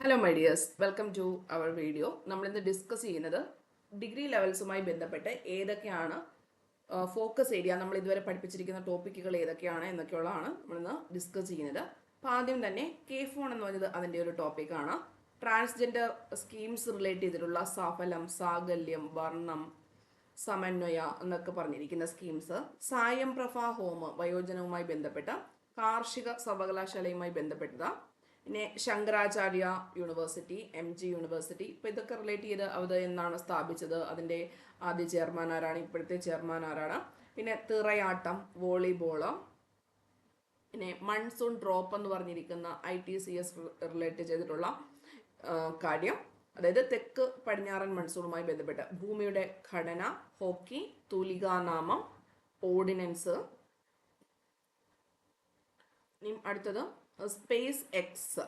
Hello my dears, welcome to our video. നമ്മളിന്ന് discuss ചെയ്യുന്നത് degree ലെവൽസുമായി ബന്ധപ്പെട്ട് ഏതൊക്കെയാണ് ഫോക്കസ് ഏരിയ, നമ്മൾ ഇതുവരെ പഠിപ്പിച്ചിരിക്കുന്ന ടോപ്പിക്കുകൾ ഏതൊക്കെയാണ് എന്നൊക്കെയുള്ളതാണ് നമ്മളിന്ന് ഡിസ്കസ് ചെയ്യുന്നത്. അപ്പോൾ ആദ്യം തന്നെ K-FON എന്ന് പറയുന്നത് അതിൻ്റെ ഒരു ടോപ്പിക്കാണ്. ട്രാൻസ്ജെൻഡർ സ്കീംസ് റിലേറ്റ് ചെയ്തിട്ടുള്ള സഫലം, സാകല്യം, വർണ്ണം, സമന്വയ എന്നൊക്കെ പറഞ്ഞിരിക്കുന്ന സ്കീംസ്. സായം പ്രഭ ഹോം വയോജനവുമായി ബന്ധപ്പെട്ട കാർഷിക സർവകലാശാലയുമായി ബന്ധപ്പെട്ടതാണ്. പിന്നെ ശങ്കരാചാര്യ യൂണിവേഴ്സിറ്റി, MG യൂണിവേഴ്സിറ്റി, ഇപ്പോൾ ഇതൊക്കെ റിലേറ്റ് ചെയ്ത് അത് എന്നാണ് സ്ഥാപിച്ചത്, അതിൻ്റെ ആദ്യ ചെയർമാൻ ആരാണ്, ഇപ്പോഴത്തെ ചെയർമാൻ ആരാണ്. പിന്നെ തിറയാട്ടം, വോളിബോള്, പിന്നെ മൺസൂൺ ഡ്രോപ്പ് എന്ന് പറഞ്ഞിരിക്കുന്ന ITCS റിലേറ്റ് ചെയ്തിട്ടുള്ള കാര്യം, അതായത് തെക്ക് പടിഞ്ഞാറൻ മൺസൂണുമായി ബന്ധപ്പെട്ട് ഭൂമിയുടെ ഘടന, ഹോക്കി, തൂലികാനാമം, ഓർഡിനൻസ്. ഇനി അടുത്തത് സ്പേസ് എക്സ്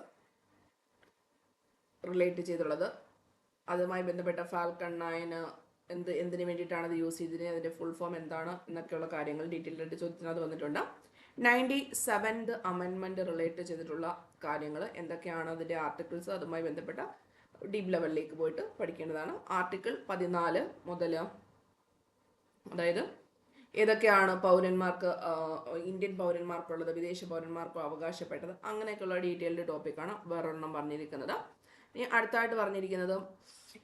റിലേറ്റ് ചെയ്തുള്ളത്, അതുമായി ബന്ധപ്പെട്ട ഫാൽക്കൺ 9 എന്തിനു വേണ്ടിയിട്ടാണ് അത് യൂസ് ചെയ്തിരുന്നത്, അതിൻ്റെ ഫുൾ ഫോം എന്താണ് എന്നൊക്കെയുള്ള കാര്യങ്ങൾ ഡീറ്റെയിൽഡ് ആയിട്ട് ചോദിച്ചത് വന്നിട്ടുണ്ട്. 97th അമെൻമെൻറ്റ് റിലേറ്റ് ചെയ്തിട്ടുള്ള കാര്യങ്ങൾ എന്തൊക്കെയാണ്, അതിൻ്റെ ആർട്ടിക്കിൾസ്, അതുമായി ബന്ധപ്പെട്ട ഡീപ്പ് ലെവലിലേക്ക് പോയിട്ട് പഠിക്കേണ്ടതാണ്. ആർട്ടിക്കിൾ 14 മുതൽ, അതായത് ഏതൊക്കെയാണ് പൗരന്മാർക്ക്, ഇന്ത്യൻ പൗരന്മാർക്കുള്ളത്, വിദേശ പൗരന്മാർക്കോ അവകാശപ്പെട്ടത്, അങ്ങനെയൊക്കെയുള്ള ഡീറ്റെയിൽഡ് ടോപ്പിക്കാണ് വേറൊരെണ്ണം പറഞ്ഞിരിക്കുന്നത്. ഇനി അടുത്തായിട്ട് പറഞ്ഞിരിക്കുന്നത്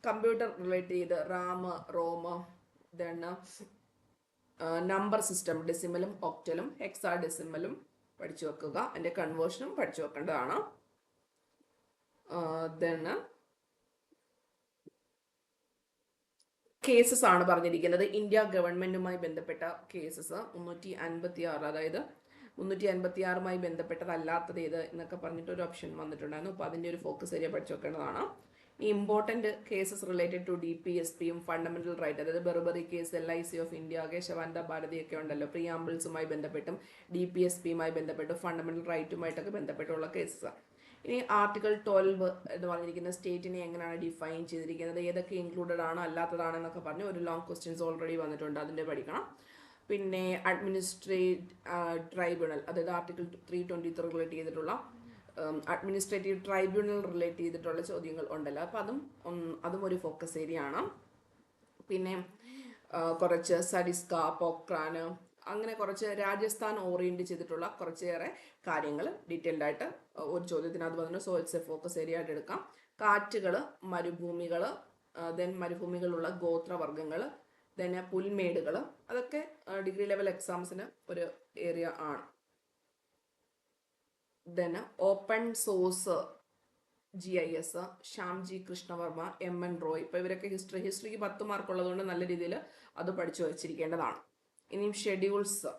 കമ്പ്യൂട്ടർ റിലേറ്റ് ചെയ്ത് RAM, ROM, then number system, ഡെസിമലും ഒക്ടലും ഹെക്സാ ഡെസിമലും പഠിച്ചു വെക്കുക, അതിൻ്റെ കൺവേർഷനും പഠിച്ചു വെക്കേണ്ടതാണ്. ദെൻ കേസസ് ആണ് പറഞ്ഞിരിക്കുന്നത്. ഇന്ത്യ ഗവൺമെന്റുമായി ബന്ധപ്പെട്ട കേസസ് 356, അതായത് 356മായി ബന്ധപ്പെട്ടതല്ലാത്തത് ഏത് എന്നൊക്കെ പറഞ്ഞിട്ട് ഒരു ഓപ്ഷൻ വന്നിട്ടുണ്ടായിരുന്നു. അപ്പോൾ അതിൻ്റെ ഒരു ഫോക്കസ് ഏരിയ പഠിച്ചു വെക്കേണ്ടതാണ്. ഈ ഇമ്പോർട്ടൻറ്റ് കേസസ് റിലേറ്റഡ് ടു DPSPയും ഫണ്ടമെന്റൽ റൈറ്റ്, അതായത് Berubari case, LIC of India, Kesavananda ഭാരതിയൊക്കെ ഉണ്ടല്ലോ, പ്രിയാമ്പിൾസുമായി ബന്ധപ്പെട്ടും DPSPയുമായി ബന്ധപ്പെട്ടും ഫണ്ടമെന്റൽ റൈറ്റുമായിട്ടൊക്കെ ബന്ധപ്പെട്ടുള്ള കേസസ്. ഇനി ആർട്ടിക്കിൾ 12 എന്ന് പറഞ്ഞിരിക്കുന്ന സ്റ്റേറ്റിനെ എങ്ങനെയാണ് ഡിഫൈൻ ചെയ്തിരിക്കുന്നത്, ഏതൊക്കെ ഇൻക്ലൂഡഡ് ആണ് അല്ലാത്തതാണെന്നൊക്കെ പറഞ്ഞ് ഒരു ലോങ് ക്വസ്റ്റ്യൻസ് ഓൾറെഡി വന്നിട്ടുണ്ട്, അതിൻ്റെ പഠിക്കണം. പിന്നെ ട്രൈബ്യൂണൽ, അതായത് ആർട്ടിക്കിൾ 323 റിലേറ്റ് ചെയ്തിട്ടുള്ള അഡ്മിനിസ്ട്രേറ്റീവ് ട്രൈബ്യൂണൽ റിലേറ്റ് ചെയ്തിട്ടുള്ള ചോദ്യങ്ങൾ ഉണ്ടല്ലോ, അപ്പം അതും ഒരു ഫോക്കസ് ഏരിയ ആണ്. പിന്നെ കുറച്ച് സഡിസ്ക, പോക്രാൻ, അങ്ങനെ കുറച്ച് രാജസ്ഥാൻ ഓറിയൻറ്റ് ചെയ്തിട്ടുള്ള കുറച്ചേറെ കാര്യങ്ങൾ ഡീറ്റെയിൽഡ് ആയിട്ട് ഒരു ചോദ്യത്തിനകത്ത് വന്നിട്ട്, so it's A focus area ആയിട്ട് എടുക്കാം. കാറ്റുകൾ, മരുഭൂമികൾ, ദെൻ മരുഭൂമികളുള്ള ഗോത്രവർഗ്ഗങ്ങൾ, ദെൻ പുൽമേടുകൾ, അതൊക്കെ ഡിഗ്രി ലെവൽ എക്സാംസിന് ഒരു ഏരിയ ആണ്. Then open source, GIS, Shyamji Krishna Varma, MN Roy, ഇപ്പോൾ ഇവരൊക്കെ ഹിസ്റ്ററിക്ക് 10 മാർക്ക് ഉള്ളതുകൊണ്ട് നല്ല രീതിയിൽ അത് പഠിച്ചു വച്ചിരിക്കേണ്ടതാണ്. ഇനിയും ഷെഡ്യൂൾസ്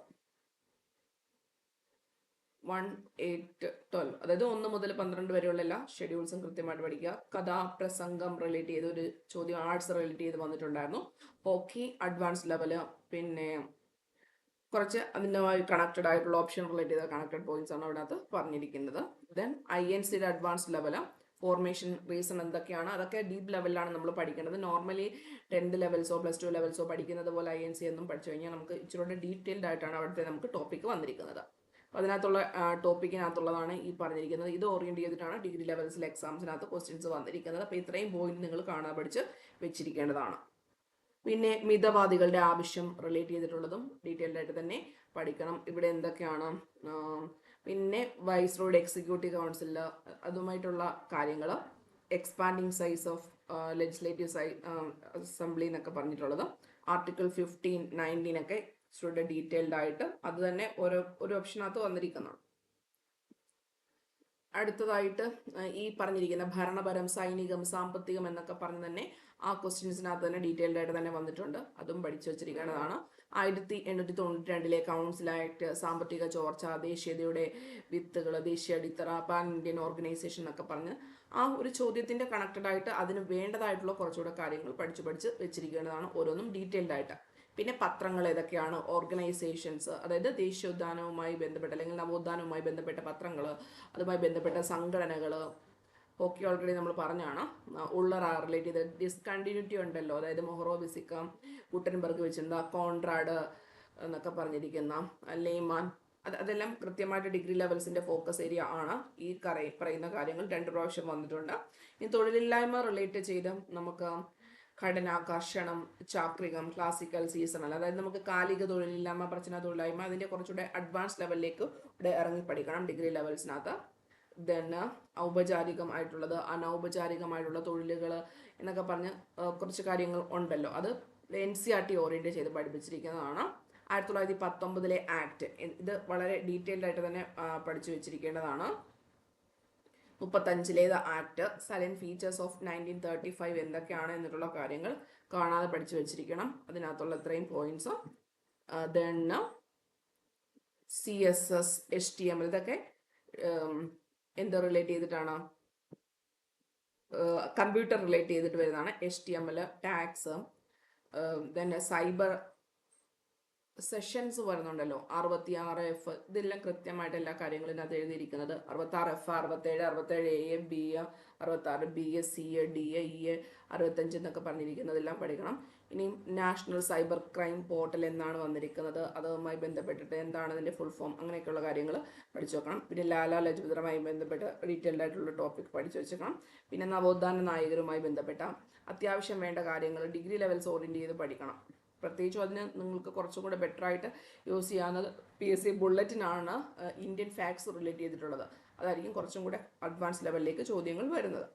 1, 8, 12, അതായത് 1 മുതൽ 12 വരെയുള്ള എല്ലാ ഷെഡ്യൂൾസും കൃത്യമായിട്ട് പഠിക്കുക. കഥാപ്രസംഗം റിലേറ്റ് ചെയ്ത് ഒരു ചോദ്യം ആർട്സ് റിലേറ്റ് ചെയ്ത് വന്നിട്ടുണ്ടായിരുന്നു. ഹോക്കി അഡ്വാൻസ് ലെവല്, പിന്നെ കുറച്ച് അതിൻ്റെമായി കണക്റ്റഡ് ആയിട്ടുള്ള ഓപ്ഷൻ റിലേറ്റ് ചെയ്ത കണക്റ്റഡ് പോയിന്റ്സ് ആണ് അതിനകത്ത് പറഞ്ഞിരിക്കുന്നത്. ദെൻ INCയുടെ അഡ്വാൻസ് ലെവല്, ഫോർമേഷൻ, റീസൺ എന്തൊക്കെയാണ്, അതൊക്കെ ഡീപ്പ് ലെവലിലാണ് നമ്മൾ പഠിക്കേണ്ടത്. നോർമലി 10th ലെവൽസോ +2 ലെവൽസോ പഠിക്കുന്നത് പോലെ INC എന്നും പഠിച്ചു കഴിഞ്ഞാൽ നമുക്ക് ഇച്ചിരി ഡീറ്റെയിൽഡ് ആയിട്ടാണ് അവിടുത്തെ നമുക്ക് ടോപ്പിക്ക് വന്നിരിക്കുന്നത്. അപ്പോൾ അതിനകത്തുള്ള ടോപ്പിക്കിനകത്തുള്ളതാണ് ഈ പറഞ്ഞിരിക്കുന്നത്. ഇത് ഓറിയൻറ്റ് ചെയ്തിട്ടാണ് ഡിഗ്രി ലെവൽസിലെ എക്സാംസിനകത്ത് ക്വസ്റ്റ്യൻസ് വന്നിരിക്കുന്നത്. അപ്പോൾ ഇത്രയും പോയിന്റ് നിങ്ങൾ കാണാൻ പഠിച്ച് വെച്ചിരിക്കേണ്ടതാണ്. പിന്നെ മിതവാദികളുടെ ആവശ്യം റിലേറ്റ് ചെയ്തിട്ടുള്ളതും ഡീറ്റെയിൽഡ് ആയിട്ട് തന്നെ പഠിക്കണം. ഇവിടെ എന്തൊക്കെയാണ്, പിന്നെ വൈസ്രോയുടെ എക്സിക്യൂട്ടീവ് കൗൺസിൽ, അതുമായിട്ടുള്ള കാര്യങ്ങൾ, expanding size of legislative assembly എന്നൊക്കെ പറഞ്ഞിട്ടുള്ളത്, ആർട്ടിക്കിൾ 15, 19 ഒക്കെ ഇച്ചിരി ഡീറ്റെയിൽഡ് ആയിട്ട് അത് തന്നെ ഒരു ഓപ്ഷനകത്ത് വന്നിരിക്കുന്നതാണ്. അടുത്തതായിട്ട് ഈ പറഞ്ഞിരിക്കുന്ന ഭരണപരം, സൈനികം, സാമ്പത്തികം എന്നൊക്കെ പറഞ്ഞ് തന്നെ ആ ക്വസ്റ്റ്യൻസിനകത്ത് തന്നെ ഡീറ്റെയിൽഡ് ആയിട്ട് തന്നെ വന്നിട്ടുണ്ട്, അതും പഠിച്ചു വച്ചിരിക്കേണ്ടതാണ്. 1892 കൗൺസിൽ ആക്ട്, സാമ്പത്തിക ചോർച്ച, ദേശീയതയുടെ വിത്തുകൾ, ദേശീയ അടിത്തറ, പാൻ ഇന്ത്യൻ ഓർഗനൈസേഷൻ എന്നൊക്കെ പറഞ്ഞ് ആ ഒരു ചോദ്യത്തിൻ്റെ കണക്റ്റഡ് ആയിട്ട് അതിന് വേണ്ടതായിട്ടുള്ള കുറച്ചുകൂടെ കാര്യങ്ങൾ പഠിച്ച് വെച്ചിരിക്കേണ്ടതാണ്, ഓരോന്നും ഡീറ്റെയിൽഡ് ആയിട്ട്. പിന്നെ പത്രങ്ങൾ ഏതൊക്കെയാണ്, ഓർഗനൈസേഷൻസ്, അതായത് ദേശീയോദ്യാനവുമായി ബന്ധപ്പെട്ട അല്ലെങ്കിൽ നവോത്ഥാനവുമായി ബന്ധപ്പെട്ട പത്രങ്ങൾ, അതുമായി ബന്ധപ്പെട്ട സംഘടനകൾ. ഹോക്കി ഓൾറെഡി നമ്മൾ പറഞ്ഞാണ്. ഉള്ളറ റിലേറ്റ് ചെയ്ത് ഡിസ്കണ്ടിന്യൂറ്റി ഉണ്ടല്ലോ, അതായത് മൊഹറോ വിസിക്ക, ഗുട്ടൻബർഗ് വെച്ചിരുന്ന കോൺട്രാഡ് എന്നൊക്കെ പറഞ്ഞിരിക്കുന്ന ലേമാൻ, അതെല്ലാം കൃത്യമായിട്ട് ഡിഗ്രി ലെവൽസിന്റെ ഫോക്കസ് ഏരിയ ആണ്. ഈ പറയുന്ന കാര്യങ്ങൾ 2 പ്രാവശ്യം വന്നിട്ടുണ്ട്. ഇനി തൊഴിലില്ലായ്മ റിലേറ്റ് ചെയ്ത് നമുക്ക് ഘടന, കർഷണം, ചാക്രികം, ക്ലാസിക്കൽ, സീസണൽ, അതായത് നമുക്ക് കാലിക തൊഴിലില്ലായ്മ, പ്രശ്ന തൊഴിലില്ലായ്മ, അതിന്റെ കുറച്ചുകൂടെ അഡ്വാൻസ് ലെവലിലേക്ക് ഇവിടെ ഇറങ്ങി പഠിക്കണം ഡിഗ്രി ലെവൽസിനകത്ത്. ദെൻ ഔപചാരികമായിട്ടുള്ളത്, അനൗപചാരികമായിട്ടുള്ള തൊഴിലുകൾ എന്നൊക്കെ പറഞ്ഞ് കുറച്ച് കാര്യങ്ങൾ ഉണ്ടല്ലോ. അത് NCERT ഓറിയന്റ് ചെയ്ത് പഠിപ്പിച്ചിരിക്കുന്നതാണ്. 1919 ആക്ട്, ഇത് വളരെ ഡീറ്റെയിൽഡ് ആയിട്ട് തന്നെ പഠിച്ചു വെച്ചിരിക്കേണ്ടതാണ്. 35 ആക്ട്, സൈലന്റ് ഫീച്ചേഴ്സ് ഓഫ് 1935 എന്തൊക്കെയാണ് എന്നിട്ടുള്ള കാര്യങ്ങൾ കാണാതെ പഠിച്ചു വെച്ചിരിക്കണം. അതിനകത്തുള്ള ഇത്രയും പോയിന്റ്സ്. ദെൻ CSS, HTML, ഇതൊക്കെ എന്ത് റിലേറ്റ് ചെയ്തിട്ടാണ്? കമ്പ്യൂട്ടർ റിലേറ്റ് ചെയ്തിട്ട് വരുന്നതാണ്. HTML, tax, then cyber sessions വരുന്നുണ്ടല്ലോ, 66F, ഇതെല്ലാം കൃത്യമായിട്ട് എല്ലാ കാര്യങ്ങളും ഇതിനകത്ത് എഴുതിയിരിക്കുന്നത്. 66F, 67, 67A, B, 66B, C, D, E, 65 എന്നൊക്കെ പറഞ്ഞിരിക്കുന്നതെല്ലാം പഠിക്കണം. ഇനി നാഷണൽ സൈബർ ക്രൈം പോർട്ടൽ എന്നാണ് വന്നിരിക്കുന്നത്, അതുമായി ബന്ധപ്പെട്ടിട്ട് എന്താണ് അതിൻ്റെ ഫുൾ ഫോം, അങ്ങനെയൊക്കെയുള്ള കാര്യങ്ങൾ പഠിച്ചു വെക്കണം. പിന്നെ ലാലാ ലജ്പത്റായി ബന്ധപ്പെട്ട് ഡീറ്റെയിൽഡ് ആയിട്ടുള്ള ടോപ്പിക് പഠിച്ചു വെച്ചേക്കണം. പിന്നെ നവോത്ഥാന നായകരുമായി ബന്ധപ്പെട്ട അത്യാവശ്യം വേണ്ട കാര്യങ്ങൾ ഡിഗ്രി ലെവൽസ് ഓറിയൻറ്റ് ചെയ്ത് പഠിക്കണം. പ്രത്യേകിച്ചും അതിന് നിങ്ങൾക്ക് കുറച്ചും കൂടെ ബെറ്റർ ആയിട്ട് യൂസ് ചെയ്യാവുന്നത് PSC ബുള്ളറ്റിനാണ് ഇന്ത്യൻ ഫാക്ട്സ് റിലേറ്റ് ചെയ്തിട്ടുള്ളത്. അതായിരിക്കും കുറച്ചും കൂടെ അഡ്വാൻസ് ലെവലിലേക്ക് ചോദ്യങ്ങൾ വരുന്നത്.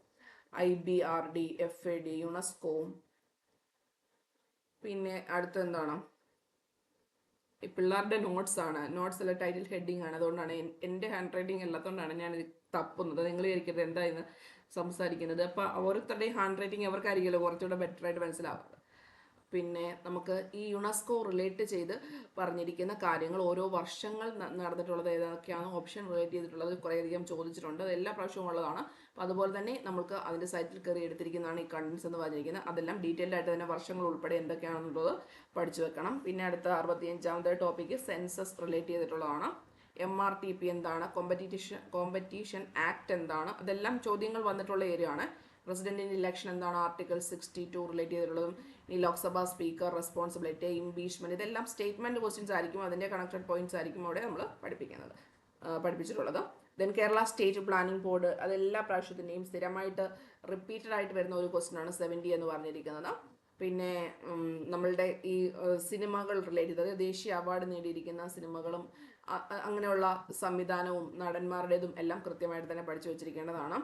IBRD, FAD, UNESCO. പിന്നെ അടുത്ത എന്താണ്? ഈ പിള്ളേരുടെ നോട്ട്സ് ആണ്. നോട്ട്സിലെ ടൈറ്റിൽ ഹെഡിങ് ആണ്. അതുകൊണ്ടാണ് എൻ്റെ ഹാൻഡ് റൈറ്റിംഗ് അല്ലാത്തതുകൊണ്ടാണ് ഞാൻ ഇത് തപ്പുന്നത്. നിങ്ങൾ വിചാരിക്കരുത് എന്താ ഇന്ന് സംസാരിക്കുന്നത്. അപ്പോൾ ഓരോരുത്തരുടെയും ഹാൻഡ് റൈറ്റിംഗ് അവർക്കായിരിക്കുമല്ലോ കുറച്ചുകൂടെ ബെറ്റർ ആയിട്ട് മനസ്സിലാവുന്നത്. പിന്നെ നമുക്ക് ഈ യുനെസ്കോ റിലേറ്റ് ചെയ്ത് പറഞ്ഞിരിക്കുന്ന കാര്യങ്ങൾ, ഓരോ വർഷങ്ങൾ നടന്നിട്ടുള്ളത് ഏതൊക്കെയാണ് ഓപ്ഷൻ റിലേറ്റ് ചെയ്തിട്ടുള്ളത് കുറേയധികം ചോദിച്ചിട്ടുണ്ട്. അത് എല്ലാ പ്രാവശ്യവും ഉള്ളതാണ്. അപ്പോൾ അതുപോലെ തന്നെ നമുക്ക് അതിൻ്റെ സൈറ്റിൽ കയറി എടുത്തിരിക്കുന്നതാണ് ഈ കണ്ടൻസ് എന്ന് പറഞ്ഞിരിക്കുന്നത്. അതെല്ലാം ഡീറ്റെയിൽഡ് ആയിട്ട് തന്നെ വർഷങ്ങൾ ഉൾപ്പെടെ എന്തൊക്കെയാണെന്നുള്ളത് പഠിച്ചു വെക്കണം. പിന്നെ അടുത്ത 65ാമത്തെ ടോപ്പിക്ക് സെൻസസ് റിലേറ്റ് ചെയ്തിട്ടുള്ളതാണ്. MRTP എന്താണ്, കോമ്പറ്റീഷൻ ആക്ട് എന്താണ്, അതെല്ലാം ചോദ്യങ്ങൾ വന്നിട്ടുള്ള ഏരിയ ആണ്. പ്രസിഡന്റിന്റെ ഇലക്ഷൻ എന്താണ്, ആർട്ടിക്കിൾ 62 റിലേറ്റ് ചെയ്തിട്ടുള്ളതും. ഈ ലോക്സഭാ സ്പീക്കർ, റെസ്പോൺസിബിലിറ്റി, ഇംപീച്ച്മെന്റ്, ഇതെല്ലാം സ്റ്റേറ്റ്മെന്റ് ക്വസ്റ്റ്യൻസ് ആയിരിക്കും. അതിന്റെ കണക്റ്റഡ് പോയിന്റ്സ് ആയിരിക്കും അവിടെ നമ്മൾ പഠിപ്പിച്ചിട്ടുള്ളത്. Then Kerala state planning board, അതെല്ലാ പ്രാവശ്യത്തിൻ്റെയും സ്ഥിരമായിട്ട് റിപ്പീറ്റഡ് ആയിട്ട് വരുന്ന ഒരു ക്വസ്റ്റ്യൻ ആണ് 70 എന്ന് പറഞ്ഞിരിക്കുന്നത്. പിന്നെ നമ്മളുടെ ഈ സിനിമകൾ റിലേറ്റ് ചെയ്ത്, അതായത് ദേശീയ അവാർഡ് നേടിയിരിക്കുന്ന സിനിമകളും അങ്ങനെയുള്ള സംവിധാനവും നടന്മാരുടേതും എല്ലാം കൃത്യമായിട്ട് തന്നെ പഠിച്ചു വെച്ചിരിക്കേണ്ടതാണ്.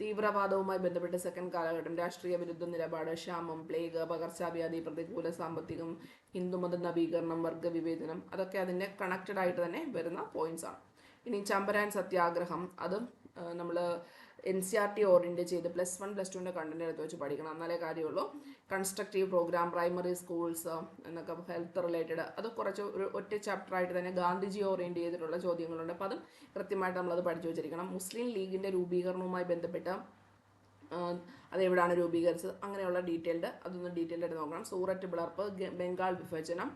തീവ്രവാദവുമായി ബന്ധപ്പെട്ട് സെക്കൻഡ് കാലഘട്ടം, രാഷ്ട്രീയ വിരുദ്ധ നിലപാട്, ക്ഷാമം, പ്ലേഗ്, പകർച്ചവ്യാധി, പ്രതികൂല സാമ്പത്തികം, ഹിന്ദുമത നവീകരണം, വർഗവിവേചനം, അതൊക്കെ അതിൻ്റെ കണക്റ്റഡ് ആയിട്ട് തന്നെ വരുന്ന പോയിന്റ്സ് ആണ്. ഇനി ചമ്പരാൻ സത്യാഗ്രഹം, അതും നമ്മൾ NCERT ഓറിയൻറ്റ് ചെയ്ത് +1 +2 കണ്ടന്റ് എടുത്ത് വെച്ച് പഠിക്കണം, എന്നാലേ കാര്യമുള്ളൂ. കൺസ്ട്രക്റ്റീവ് പ്രോഗ്രാം, പ്രൈമറി സ്കൂൾസ് എന്നൊക്കെ ഹെൽത്ത് റിലേറ്റഡ്, അത് കുറച്ച് ഒരു ഒറ്റ ചാപ്റ്റർ ആയിട്ട് തന്നെ ഗാന്ധിജി ഓറിയൻറ്റ് ചെയ്തിട്ടുള്ള ചോദ്യങ്ങളുണ്ട്. അപ്പോൾ അതും കൃത്യമായിട്ട് നമ്മളത് പഠിച്ചു വെച്ചിരിക്കണം. മുസ്ലിം ലീഗിൻ്റെ രൂപീകരണവുമായി ബന്ധപ്പെട്ട് അതെവിടെയാണ് രൂപീകരിച്ചത്, അങ്ങനെയുള്ള അതൊന്ന് ഡീറ്റെയിൽഡ് ആയിട്ട് നോക്കണം. സൂററ്റ് പിളർപ്പ്, ബംഗാൾ വിഭജനം.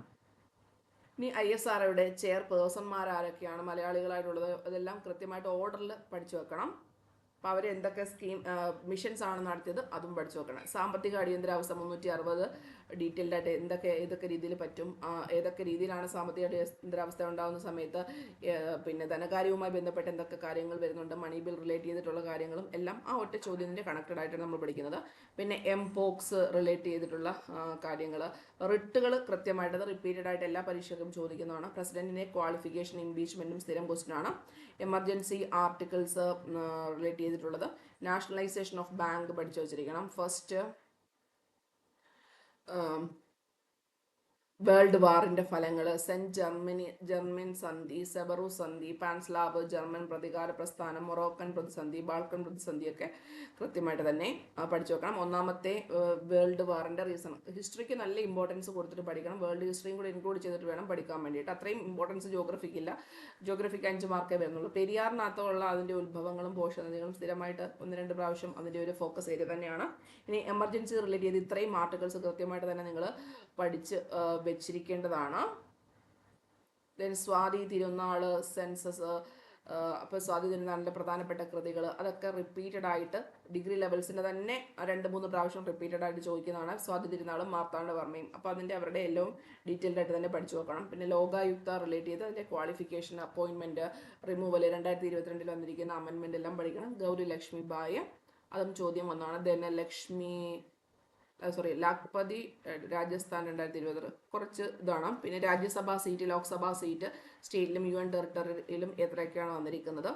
ഇനി ISROയുടെ ചെയർപേഴ്സൺമാർ ആരൊക്കെയാണ്, മലയാളികളായിട്ടുള്ളത്, അതെല്ലാം കൃത്യമായിട്ട് ഓർഡറിൽ പഠിച്ചു വെക്കണം. അപ്പോൾ അവർ എന്തൊക്കെ മിഷൻസ് ആണ് നടത്തിയത് അതും പഠിച്ചു വെക്കണം. സാമ്പത്തിക അടിയന്തരാവസ്ഥ 360 ഡീറ്റെയിൽഡ് ആയിട്ട് ഏതൊക്കെ രീതിയിൽ പറ്റും, ഏതൊക്കെ രീതിയിലാണ് സാമ്പത്തിക അടിയന്തരാവസ്ഥ ഉണ്ടാകുന്ന സമയത്ത് പിന്നെ ധനകാര്യവുമായി ബന്ധപ്പെട്ട് എന്തൊക്കെ കാര്യങ്ങൾ വരുന്നുണ്ട്, മണി ബിൽ റിലേറ്റ് ചെയ്തിട്ടുള്ള കാര്യങ്ങളും എല്ലാം ആ ഒറ്റ ചോദ്യത്തിൻ്റെ കണക്റ്റഡ് ആയിട്ടാണ് നമ്മൾ പഠിക്കുന്നത്. പിന്നെ MPOX റിലേറ്റ് ചെയ്തിട്ടുള്ള കാര്യങ്ങൾ, റിട്ടുകൾ കൃത്യമായിട്ട് റിപ്പീറ്റഡ് ആയിട്ട് എല്ലാ പരീക്ഷയ്ക്കും ചോദിക്കുന്നതാണ്. പ്രസിഡന്റിനെ ക്വാളിഫിക്കേഷൻ, ഇംപീച്ച്മെന്റും സ്ഥിരം ക്വസ്റ്റ്യൻ ആണ്. എമർജൻസി ആർട്ടിക്കിൾസ് റിലേറ്റ് ചെയ്തിട്ടുള്ളത്. നാഷണലൈസേഷൻ ഓഫ് ബാങ്ക് പഠിച്ചു വെച്ചിരിക്കണം. ഫസ്റ്റ് വേൾഡ് വാറിന്റെ ഫലങ്ങൾ, സെന്റ് ജർമ്മൻ സന്ധി, സെബറു സന്ധി, പാൻസ്ലാവ്, ജർമ്മൻ പ്രതികാര പ്രസ്ഥാനം, മൊറോക്കൻ പ്രതിസന്ധി, ബാൾക്കൻ പ്രതിസന്ധിയൊക്കെ കൃത്യമായിട്ട് തന്നെ പഠിച്ചു വെക്കണം. ഒന്നാമത്തെ വേൾഡ് വാറിന്റെ റീസൺ, ഹിസ്റ്ററിക്ക് നല്ല ഇമ്പോർട്ടൻസ് കൊടുത്തിട്ട് പഠിക്കണം. വേൾഡ് ഹിസ്റ്ററിയും കൂടി ഇൻക്ലൂഡ് ചെയ്തിട്ട് വേണം പഠിക്കാൻ വേണ്ടിയിട്ട്. അത്രയും ഇമ്പോർട്ടൻസ് ജോഗ്രഫിക്കില്ല. ജോഗ്രഫിക്ക് 5 മാർക്കേ വരുന്നുള്ളൂ. പെരിയാറിനകത്തുള്ള അതിൻ്റെ ഉത്ഭവങ്ങളും പോഷകനദികളും സ്ഥിരമായിട്ട് 1-2 പ്രാവശ്യം അതിൻ്റെ ഒരു ഫോക്കസ് ഏരിയ തന്നെയാണ്. ഇനി എമർജൻസി റിലേറ്റ് ചെയ്ത് ഇത്രയും ആർട്ടിക്കിൾസ് കൃത്യമായിട്ട് തന്നെ നിങ്ങൾ പഠിച്ച് വെച്ചിരിക്കേണ്ടതാണ്. ദെൻ സ്വാതി തിരുനാൾ, സെൻസസ്, അപ്പോൾ സ്വാതി തിരുനാളിൻ്റെ പ്രധാനപ്പെട്ട കൃതികൾ അതൊക്കെ റിപ്പീറ്റഡ് ആയിട്ട് ഡിഗ്രി ലെവൽസിൻ്റെ തന്നെ 2-3 പ്രാവശ്യം റിപ്പീറ്റഡ് ആയിട്ട് ചോദിക്കുന്നതാണ് സ്വാതി തിരുനാളും മാർത്താണ്ഡവർമ്മയും. അപ്പോൾ അതിൻ്റെ അവരുടെ എല്ലാം ഡീറ്റെയിൽഡ് ആയിട്ട് തന്നെ പഠിച്ചു നോക്കണം. പിന്നെ ലോകായുക്ത റിലേറ്റ് ചെയ്ത് അതിൻ്റെ ക്വാളിഫിക്കേഷൻ, അപ്പോയിൻമെൻറ്റ്, റിമൂവൽ, 2022 വന്നിരിക്കുന്ന അമെൻമെൻ്റ് എല്ലാം പഠിക്കണം. ഗൗരി ലക്ഷ്മി ബായി അതും ചോദ്യം വന്നതാണ്. ധനലക്ഷ്മി ലാഖ്പതി രാജസ്ഥാൻ 2020 കുറച്ച് ഇതാണ്. പിന്നെ രാജ്യസഭാ സീറ്റ്, ലോക്സഭാ സീറ്റ് സ്റ്റേറ്റിലും UN ടെറിട്ടറിയിലും എത്രയൊക്കെയാണ് വന്നിരിക്കുന്നത്.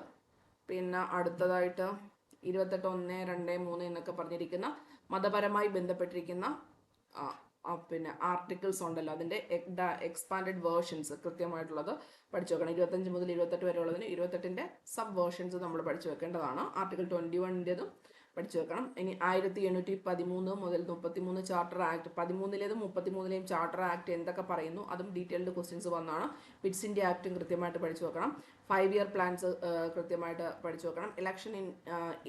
പിന്നെ അടുത്തതായിട്ട് 28(1), 2, 3 എന്നൊക്കെ പറഞ്ഞിരിക്കുന്ന മതപരമായി ബന്ധപ്പെട്ടിരിക്കുന്ന പിന്നെ ആർട്ടിക്കിൾസ് ഉണ്ടല്ലോ, അതിൻ്റെ എക്സ്പാൻഡഡ് വേർഷൻസ് കൃത്യമായിട്ടുള്ളത് പഠിച്ചു വെക്കണം. 25 മുതൽ 28 വരെ ഉള്ളതിന് 28ൻ്റെ സബ് വേർഷൻസ് നമ്മൾ പഠിച്ചു വെക്കേണ്ടതാണ്. ആർട്ടിക്കിൾ 21ൻ്റെതും പഠിച്ചു വെക്കണം. ഇനി 1813 മുതൽ 33 ചാർട്ടർ ആക്ട്, 13ലേതും 33ലെയും ചാർട്ടർ ആക്ട് എന്തൊക്കെ പറയുന്നു അതും ഡീറ്റെയിൽഡ് ക്വസ്റ്റ്യൻസ് വന്നാണ്. പിറ്റ്സ് ഇന്ത്യ ആക്ടും കൃത്യമായിട്ട് പഠിച്ചു വെക്കണം. 5 ഇയർ പ്ലാൻസ് കൃത്യമായിട്ട് പഠിച്ചു വെക്കണം. ഇലക്ഷൻ ഇൻ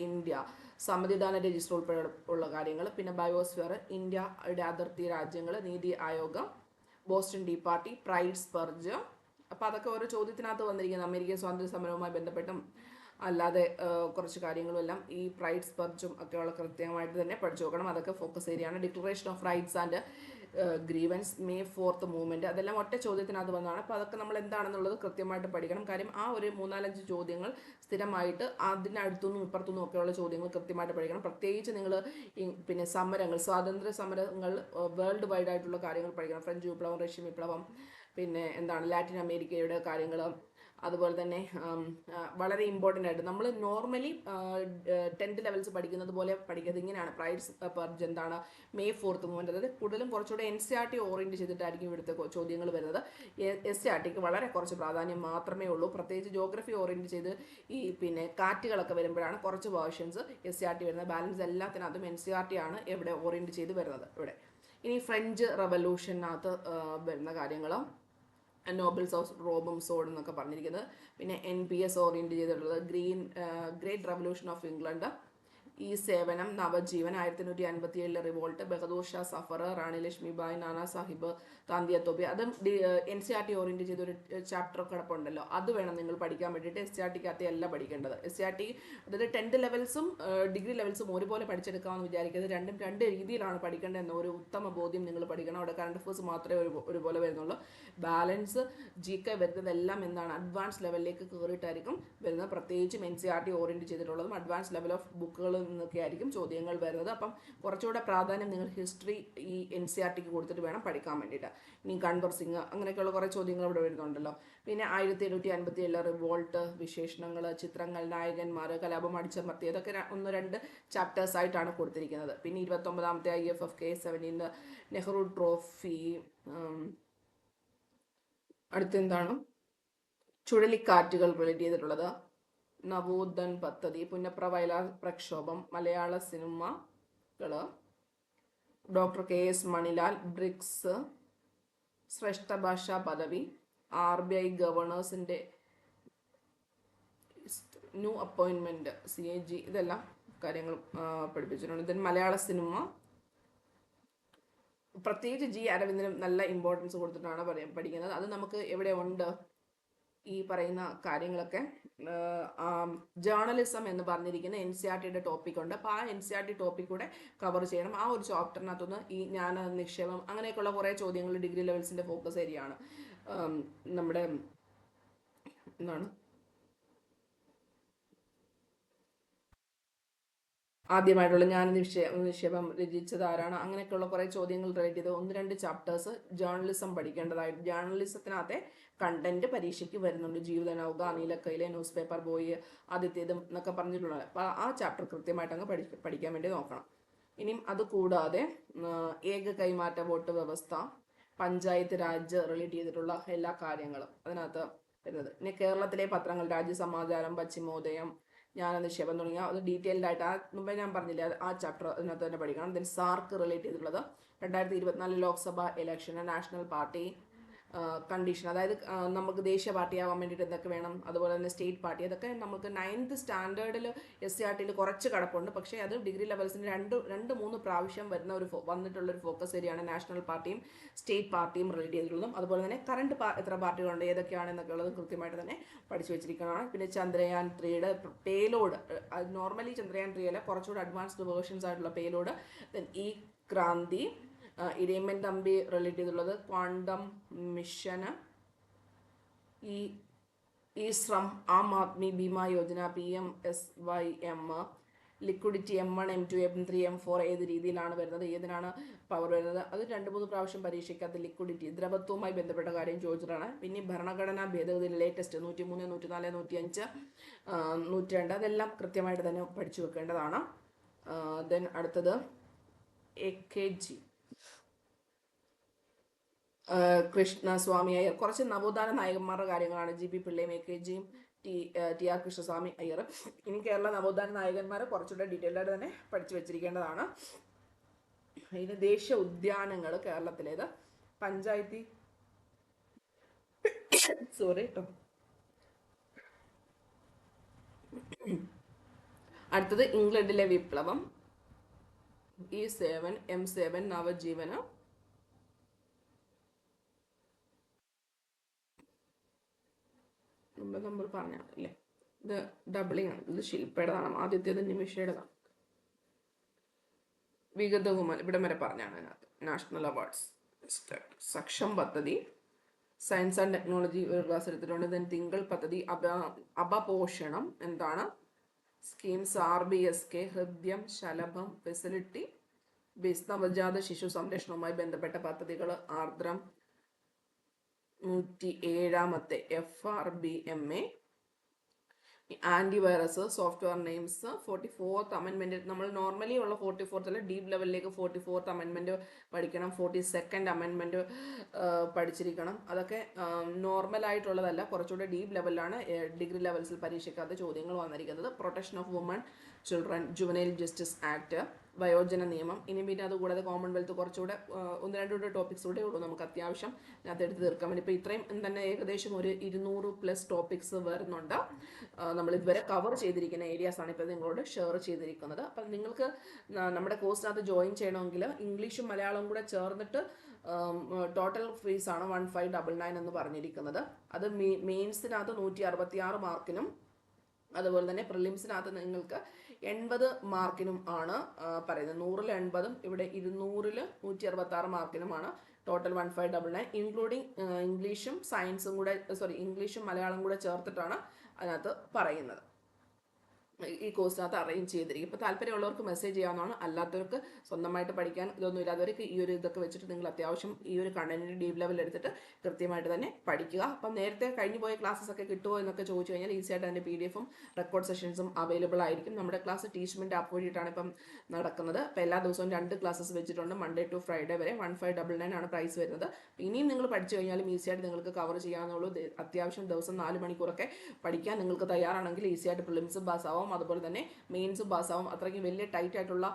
ഇന്ത്യ, സമ്മതിദാന രജിസ്റ്റർ ഉൾപ്പെടെ ഉള്ള കാര്യങ്ങൾ. പിന്നെ ബയോസ്ഫിയർ, ഇന്ത്യയുടെ അതിർത്തി രാജ്യങ്ങൾ, NITI Aayog, Boston tea party, Pride's purge. അപ്പോൾ അതൊക്കെ ഓരോ ചോദ്യത്തിനകത്ത് വന്നിരിക്കുന്നത്. അമേരിക്കൻ സ്വാതന്ത്ര്യ സമരവുമായി ബന്ധപ്പെട്ടും അല്ലാതെ കുറച്ച് കാര്യങ്ങളും എല്ലാം ഈ പ്രൈഡ് സ്പർജും ഒക്കെയുള്ള കൃത്യമായിട്ട് തന്നെ പഠിച്ചു നോക്കണം. അതൊക്കെ ഫോക്കസ് ഏരിയയാണ്. Declaration of rights and grievance, May 4th movement, അതെല്ലാം ഒറ്റ ചോദ്യത്തിനകത്ത് വന്നതാണ്. അപ്പോൾ അതൊക്കെ നമ്മൾ എന്താണെന്നുള്ളത് കൃത്യമായിട്ട് പഠിക്കണം. കാര്യം ആ ഒരു 3-4-5 ചോദ്യങ്ങൾ സ്ഥിരമായിട്ട് അതിനടുത്തുനിന്നും ഇപ്പുറത്തുനിന്നും ഒക്കെയുള്ള ചോദ്യങ്ങൾ കൃത്യമായിട്ട് പഠിക്കണം. പ്രത്യേകിച്ച് നിങ്ങൾ പിന്നെ സമരങ്ങൾ, സ്വാതന്ത്ര്യ സമരങ്ങൾ, വേൾഡ് വൈഡ് ആയിട്ടുള്ള കാര്യങ്ങൾ പഠിക്കണം. ഫ്രഞ്ച് വിപ്ലവം, റഷ്യൻ വിപ്ലവം, പിന്നെ ലാറ്റിൻ അമേരിക്കയുടെ കാര്യങ്ങൾ, അതുപോലെ തന്നെ വളരെ ഇമ്പോർട്ടൻ്റ് ആയിട്ട് നമ്മൾ നോർമലി 10th ലെവൽസ് പഠിക്കുന്നത് പോലെ പഠിക്കുന്നത് ഇങ്ങനെയാണ്. പ്രൈഡ് സ്പർജ് എന്താണ്, May 4th മൂവ്മെൻറ്റ്, അതായത് കൂടുതലും കുറച്ചുകൂടെ NCERT ഓറിയൻറ്റ് ചെയ്തിട്ടായിരിക്കും ഇവിടുത്തെ ചോദ്യങ്ങൾ വരുന്നത്. SCERTക്ക് വളരെ കുറച്ച് പ്രാധാന്യം മാത്രമേ ഉള്ളൂ. പ്രത്യേകിച്ച് ജോഗ്രഫി ഓറിയൻറ്റ് ചെയ്ത് ഈ പിന്നെ കാറ്റുകളൊക്കെ വരുമ്പോഴാണ് കുറച്ച് വേർഷൻസ് SCERT വരുന്നത്. ബാലൻസ് എല്ലാത്തിനകത്തും NCERT ആണ് ഇവിടെ ഓറിയൻറ്റ് ചെയ്ത് വരുന്നത്. ഇവിടെ ഇനി ഫ്രഞ്ച് റവല്യൂഷനകത്ത് വരുന്ന കാര്യങ്ങൾ, നോബൽസ് ഓഫ് റോബും സോഡ് എന്നൊക്കെ പറഞ്ഞിരിക്കുന്നത്. പിന്നെ NPS ഓറിയൻറ്റ് ചെയ്തിട്ടുള്ളത് ഗ്രേറ്റ് റവല്യൂഷൻ ഓഫ് ഇംഗ്ലണ്ട്, ഈ സേവനം, നവജീവൻ, 1857 റിവോൾട്ട്, ബഹദൂർ ഷാ സഫർ, റാണി ലക്ഷ്മിബായി, നാനാ സാഹിബ്, താന്തിയ തോപ്പി. അതും NCERT ഓറിയൻറ്റ് ചെയ്തൊരു ചാപ്റ്റർ കിടപ്പുണ്ടല്ലോ, അത് വേണം നിങ്ങൾ പഠിക്കാൻ വേണ്ടിയിട്ട്. SCERTക്കകത്തെ അല്ല പഠിക്കേണ്ടത്. SCERT അതായത് 10th ലെവൽസും ഡിഗ്രി ലെവൽസും ഒരുപോലെ പഠിച്ചെടുക്കാമെന്ന് വിചാരിക്കുന്നത്. രണ്ടും രണ്ട് രീതിയിലാണ് പഠിക്കേണ്ടതെന്ന് ഒരു ഉത്തമ ബോധ്യം നിങ്ങൾ പഠിക്കണം. അവിടെ കറണ്ട് അഫേഴ്സ് മാത്രമേ ഒരുപോലെ വരുന്നുള്ളൂ. ബാലൻസ് GK വരുന്നതെല്ലാം എന്താണ്, അഡ്വാൻസ് ലെവലിലേക്ക് കയറിയിട്ടായിരിക്കും വരുന്നത്. പ്രത്യേകിച്ചും NCERT ഓറിയൻറ്റ് ചെയ്തിട്ടുള്ളതും അഡ്വാൻസ് ലെവൽ ഓഫ് ബുക്കുകൾ നിന്നൊക്കെ ആയിരിക്കും ചോദ്യങ്ങൾ വരുന്നത്. അപ്പം കുറച്ചുകൂടെ പ്രാധാന്യം നിങ്ങൾ ഹിസ്റ്ററി ഈ NCERTക്ക് കൊടുത്തിട്ട് വേണം പഠിക്കാൻ വേണ്ടിയിട്ട്. ഇനി കൺവർ സിംഗ് അങ്ങനെയൊക്കെയുള്ള കുറേ ചോദ്യങ്ങൾ ഇവിടെ വരുന്നുണ്ടല്ലോ. പിന്നെ 1757 റിവോൾട്ട്, വിശേഷണങ്ങൾ, ചിത്രങ്ങൾ, നായകന്മാർ, കലാപം അടിച്ചമർത്തി, ഇതൊക്കെ 1-2 ചാപ്റ്റേഴ്സ് ആയിട്ടാണ് കൊടുത്തിരിക്കുന്നത്. പിന്നെ 29ാമത്തെ IFFK 17 നെഹ്റു ട്രോഫി. അടുത്തെന്താണ്, ചുഴലിക്കാറ്റുകൾ റിലേറ്റ് ചെയ്തിട്ടുള്ളത്, നവോത്ഥൻ പദ്ധതി, പുന്നപ്ര വയലാർ പ്രക്ഷോഭം, മലയാള സിനിമകൾ, ഡോക്ടർ KS മണിലാൽ, ബ്രിക്സ്, ശ്രേഷ്ഠ ഭാഷാ പദവി, RBI ഗവർണേഴ്സിൻ്റെ ന്യൂ അപ്പോയിൻമെൻറ്റ്, CAG, ഇതെല്ലാം കാര്യങ്ങൾ പഠിപ്പിച്ചിട്ടുണ്ട്. ദെൻ മലയാള സിനിമ, പ്രത്യേകിച്ച് G അരവിന്ദനും നല്ല ഇമ്പോർട്ടൻസ് കൊടുത്തിട്ടാണ് പഠിക്കുന്നത്. അത് നമുക്ക് എവിടെ ഉണ്ട് ഈ പറയുന്ന കാര്യങ്ങളൊക്കെ. ജേർണലിസം എന്ന് പറഞ്ഞിരിക്കുന്ന NCERTയുടെ ടോപ്പിക് ഉണ്ട്. അപ്പോൾ ആ NCERT ടോപ്പിക് കൂടെ കവർ ചെയ്യണം. ആ ഒരു ചാപ്റ്ററിനകത്തുനിന്ന് ഈ ജ്ഞാന നിക്ഷേപം അങ്ങനെയൊക്കെയുള്ള കുറേ ചോദ്യങ്ങൾ ഡിഗ്രി ലെവൽസിൻ്റെ ഫോക്കസ് ഏരിയ ആണ്. നമ്മുടെ എന്താണ് ആദ്യമായിട്ടുള്ള നിക്ഷേപം രചിച്ചത് ആരാണ്, അങ്ങനെയൊക്കെയുള്ള കുറേ ചോദ്യങ്ങൾ റിലേറ്റ് ചെയ്ത് 1-2 ചാപ്റ്റേഴ്സ് ജേർണലിസം പഠിക്കേണ്ടതായിട്ട്. ജേർണലിസത്തിനകത്തെ കണ്ടന്റ് പരീക്ഷയ്ക്ക് വരുന്നുണ്ട്. ജീവിതനൗക, നീലക്കയിലെ, ന്യൂസ് പേപ്പർ ബോയ്, ആദ്യത്തേതും എന്നൊക്കെ പറഞ്ഞിട്ടുള്ളത്. അപ്പോൾ ആ ചാപ്റ്റർ കൃത്യമായിട്ട് അങ്ങ് പഠിക്കാൻ വേണ്ടി നോക്കണം. ഇനിയും അതുകൂടാതെ ഏക കൈമാറ്റ വോട്ട് വ്യവസ്ഥ, പഞ്ചായത്ത് രാജ് റിലേറ്റ് ചെയ്തിട്ടുള്ള എല്ലാ കാര്യങ്ങളും അതിനകത്ത് വരുന്നത്. പിന്നെ കേരളത്തിലെ പത്രങ്ങൾ, രാജ്യസമാചാരം, പശ്ചിമോദയം, ജ്ഞാനനിക്ഷേപം തുടങ്ങിയ അത് ഡീറ്റെയിൽഡ് ആയിട്ട് മുമ്പേ ഞാൻ പറഞ്ഞില്ലേ ആ ചാപ്റ്റർ അതിനകത്ത് തന്നെ പഠിക്കണം. ദെൻ സാർക്ക് റിലേറ്റ് ചെയ്തിട്ടുള്ളത് 2024 ലോക്സഭ ഇലക്ഷന്, നാഷണൽ പാർട്ടി, കണ്ടീഷൻ, അതായത് നമുക്ക് ദേശീയ പാർട്ടിയാവാൻ വേണ്ടിയിട്ട് എന്തൊക്കെ വേണം, അതുപോലെ തന്നെ സ്റ്റേറ്റ് പാർട്ടി, അതൊക്കെ നമുക്ക് 9th സ്റ്റാൻഡേർഡിൽ SCRT കുറച്ച് കിടപ്പുണ്ട്. പക്ഷേ അത് ഡിഗ്രി ലെവൽസിന് രണ്ട് മൂന്ന് പ്രാവശ്യം വന്നിട്ടുള്ളൊരു ഫോക്കസ് ഏരിയയാണ് നാഷണൽ പാർട്ടിയും സ്റ്റേറ്റ് പാർട്ടിയും റിലേറ്റ് ചെയ്തിട്ടുള്ളതും. അതുപോലെ തന്നെ കറണ്ട് എത്ര പാർട്ടികളുണ്ട്, ഏതൊക്കെയാണെന്നൊക്കെ ഉള്ളത് കൃത്യമായിട്ട് തന്നെ പഠിച്ചു വെച്ചിരിക്കുന്നതാണ്. പിന്നെ ചന്ദ്രയാൻ 3യുടെ പേലോഡ്, നോർമലി ചന്ദ്രയാൻ 3 അല്ല, കുറച്ചുകൂടി അഡ്വാൻസ്ഡ് വേർഷൻസ് ആയിട്ടുള്ള പേലോഡ്. ദെൻ ഈ ക്രാന്തി, ഇരയിമ്മൻ തമ്പി റിലേറ്റ് ചെയ്തിട്ടുള്ളത് ക്വാണ്ടം മിഷന്, ഈ Shram, Aam Aadmi Bima Yojana, PMSYM, liquidity M1 M2 M3 M4 ഏത് രീതിയിലാണ് വരുന്നത്, ഏതിനാണ് പവർ വരുന്നത്, അത് 2-3 പ്രാവശ്യം പരീക്ഷിക്കാത്ത ലിക്വിഡിറ്റി ദ്രവത്വവുമായി ബന്ധപ്പെട്ട കാര്യം ചോദിച്ചിട്ടാണ്. പിന്നെ ഭരണഘടനാ ഭേദഗതി ലേറ്റസ്റ്റ് 103, 104, 105, 102 അതെല്ലാം കൃത്യമായിട്ട് തന്നെ പഠിച്ചു വെക്കേണ്ടതാണ്. ദെൻ അടുത്തത് AKG കൃഷ്ണസ്വാമി അയ്യർ, കുറച്ച് നവോത്ഥാന നായകന്മാരുടെ കാര്യങ്ങളാണ്. GB പിള്ളയും AKGയും TR Krishnaswamy Iyer. ഇനി കേരള നവോത്ഥാന നായകന്മാരെ കുറച്ചുകൂടെ ഡീറ്റെയിൽഡ് ആയിട്ട് തന്നെ പഠിച്ചു വെച്ചിരിക്കേണ്ടതാണ്. ഇതിന് ദേശീയ ഉദ്യാനങ്ങൾ കേരളത്തിലേത്, പഞ്ചായത്തി സോറി കേട്ടോ. അടുത്തത് ഇംഗ്ലണ്ടിലെ വിപ്ലവം, E7 M7 നവജീവന, നമ്മൾ പറഞ്ഞല്ലേ, ഇത് ഡബിളിംഗ് ആണ്, ഇത് ശില്പയുടേതാണ്, ആദ്യത്തേത് നിമിഷയുടേതാണ്. വിഗതകുമാർ ഇവിടം വരെ പറഞ്ഞാണ് അതിനകത്ത്. നാഷണൽ അവാർഡ്സ്, സക്ഷം പദ്ധതി, സയൻസ് ആൻഡ് ടെക്നോളജി ഒരു ക്ലാസ് എടുത്തിട്ടുണ്ട്. ദെൻ തിങ്കൾ പദ്ധതി, അപപോഷണം എന്താണ്, schemes RBSK, Hridyam, Shalabham, facility base, നവജാത ശിശു സംരക്ഷണവുമായി ബന്ധപ്പെട്ട പദ്ധതികൾ, ആർദ്രം 107ാമത്തെ FRBMA, antivirus, software names, 44th amendment. നമ്മൾ നോർമലി ഉള്ള 44th അല്ല, ഡീപ്പ് ലെവലിലേക്ക് 44th അമെൻമെൻറ്റ് പഠിക്കണം, 42nd അമെൻമെൻറ്റ് പഠിച്ചിരിക്കണം. അതൊക്കെ നോർമലായിട്ടുള്ളതല്ല, കുറച്ചുകൂടെ ഡീപ്പ് ലെവലിലാണ് ഡിഗ്രി ലെവൽസിൽ പരീക്ഷിക്കാത്ത ചോദ്യങ്ങൾ വന്നിരിക്കുന്നത്. Protection of woman, children, juvenile justice act, വയോജന നിയമം. ഇനി പിന്നെ അതുകൂടാതെ കോമൺവെൽത്ത് കുറച്ചുകൂടെ 1-2 ടോപ്പിക്സ് കൂടെ ഉള്ളൂ നമുക്ക് അത്യാവശ്യം അതിനകത്ത് എടുത്ത് തീർക്കാൻ വേണ്ടി. ഇപ്പോൾ ഇത്രയും തന്നെ ഏകദേശം ഒരു 200+ ടോപ്പിക്സ് വരുന്നുണ്ട്. നമ്മൾ ഇതുവരെ കവർ ചെയ്തിരിക്കുന്ന ഏരിയാസാണ് ഇപ്പോൾ നിങ്ങളോട് ഷെയർ ചെയ്തിരിക്കുന്നത്. അപ്പം നിങ്ങൾക്ക് നമ്മുടെ കോഴ്സിനകത്ത് ജോയിൻ ചെയ്യണമെങ്കിൽ ഇംഗ്ലീഷും മലയാളവും കൂടെ ചേർന്നിട്ട് ടോട്ടൽ ഫീസാണ് 1599 എന്ന് പറഞ്ഞിരിക്കുന്നത്. അത് മെയിൻസിനകത്ത് 166 മാർക്കിനും അതുപോലെ തന്നെ പ്രിലിംസിനകത്ത് നിങ്ങൾക്ക് 80 മാർക്കിനും ആണ് പറയുന്നത്. 100-ൽ 80ഉം ഇവിടെ 200-ൽ 166 മാർക്കിനുമാണ് ടോട്ടൽ 1599, ഇൻക്ലൂഡിങ് ഇംഗ്ലീഷും സയൻസും കൂടെ, ഇംഗ്ലീഷും മലയാളം കൂടെ ചേർത്തിട്ടാണ് അതിനകത്ത് പറയുന്നത്. ഈ കോഴ്സിനകത്ത് അറേഞ്ച് ചെയ്തിരിക്കും. ഇപ്പോൾ താല്പര്യമുള്ളവർക്ക് മെസ്സേജ് ചെയ്യാവുന്നതാണ്. അല്ലാത്തവർക്ക് സ്വന്തമായിട്ട് പഠിക്കാൻ ഇതൊന്നും ഇല്ലാത്തവർക്ക് ഈ ഒരു ഇതൊക്കെ വെച്ചിട്ട് നിങ്ങൾ അത്യാവശ്യം ഈ ഒരു കണ്ടന്റിന് ഡീപ്പ് ലെവൽ എടുത്തിട്ട് കൃത്യമായിട്ട് തന്നെ പഠിക്കുക. അപ്പം നേരത്തെ കഴിഞ്ഞു പോയ ക്ലാസ്സസ് ഒക്കെ കിട്ടുമോ എന്നൊക്കെ ചോദിച്ചു കഴിഞ്ഞാൽ ഈസി ആയിട്ട് അതിൻ്റെ PDF-ഉം റെക്കോർഡ് സെഷൻസും അവൈലബിൾ ആയിരിക്കും. നമ്മുടെ ക്ലാസ് ടീച്ച്മെൻറ്റ് ആപ്പ് വഴിയിട്ടാണ് ഇപ്പം നടക്കുന്നത്. അപ്പോൾ എല്ലാ ദിവസവും 2 ക്ലാസ്സസ് വെച്ചിട്ടുണ്ട്, Monday to Friday വരെ. 1599 ആണ് പ്രൈസ് വരുന്നത്. ഇനിയും നിങ്ങൾ പഠിച്ചു കഴിഞ്ഞാലും ഈസി ആയിട്ട് നിങ്ങൾക്ക് കവർ ചെയ്യാവുന്നുള്ളൂ. അത്യാവശ്യം ദിവസം 4 മണിക്കൂറൊക്കെ പഠിക്കാൻ നിങ്ങൾക്ക് തയ്യാറാണെങ്കിൽ ഈസി ആയിട്ട് പ്രിലിംസും പാസ്സാവും, അതുപോലെ തന്നെ മെയിൻസും പാസ്സാവും. അത്രയ്ക്ക് വലിയ ടൈറ്റ് ആയിട്ടുള്ള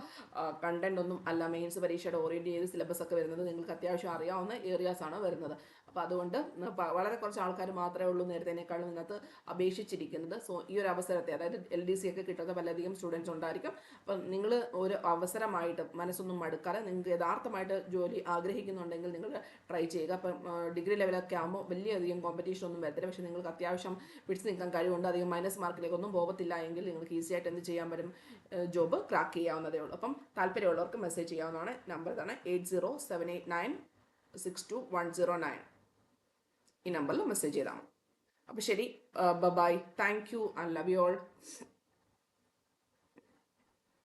കണ്ടന്റ് ഒന്നും അല്ല മെയിൻസ് പരീക്ഷയുടെ ഓറിയൻറ്റ് ചെയ്ത് സിലബസ് ഒക്കെ വരുന്നത്. നിങ്ങൾക്ക് അത്യാവശ്യം അറിയാവുന്ന ഏരിയാസ് ആണ് വരുന്നത്. അപ്പോൾ അതുകൊണ്ട് വളരെ കുറച്ച് ആൾക്കാർ മാത്രമേ ഉള്ളൂ നേരത്തേനേക്കാളും ഇതിനകത്ത് അപേക്ഷിച്ചിരിക്കുന്നത്. സോ ഈ ഒരു അവസരത്തെ, അതായത് LDC ഒക്കെ കിട്ടുന്ന വളരെയധികം സ്റ്റുഡൻസ് ഉണ്ടായിരിക്കും. അപ്പം നിങ്ങൾ ഒരു അവസരമായിട്ട് മനസ്സൊന്നും മടുക്കാതെ നിങ്ങൾക്ക് യഥാർത്ഥമായിട്ട് ജോലി ആഗ്രഹിക്കുന്നുണ്ടെങ്കിൽ നിങ്ങൾ ട്രൈ ചെയ്യുക. അപ്പം ഡിഗ്രി ലെവലൊക്കെ ആകുമ്പോൾ വലിയധികം കോമ്പറ്റീഷൻ ഒന്നും വരത്തില്ല. പക്ഷേ നിങ്ങൾക്ക് അത്യാവശ്യം പിടിച്ച് നിൽക്കാൻ കഴിവുണ്ട്, അധികം മൈനസ് മാർക്കിലേക്കൊന്നും പോകത്തില്ല എങ്കിൽ നിങ്ങൾക്ക് ഈസി ആയിട്ട് എന്ത് ചെയ്യാൻ പറ്റും, ജോബ് ക്രാക്ക് ചെയ്യാവുന്നതേ ഉള്ളൂ. അപ്പം താല്പര്യമുള്ളവർക്ക് മെസ്സേജ് ചെയ്യാവുന്നതാണ്. നമ്പർ ഇതാണ് 8078962109. ഈ നമ്പറിൽ മെസ്സേജ് ചെയ്താൽ മതി. അപ്പോൾ ശരി, bye, thank you and love you all.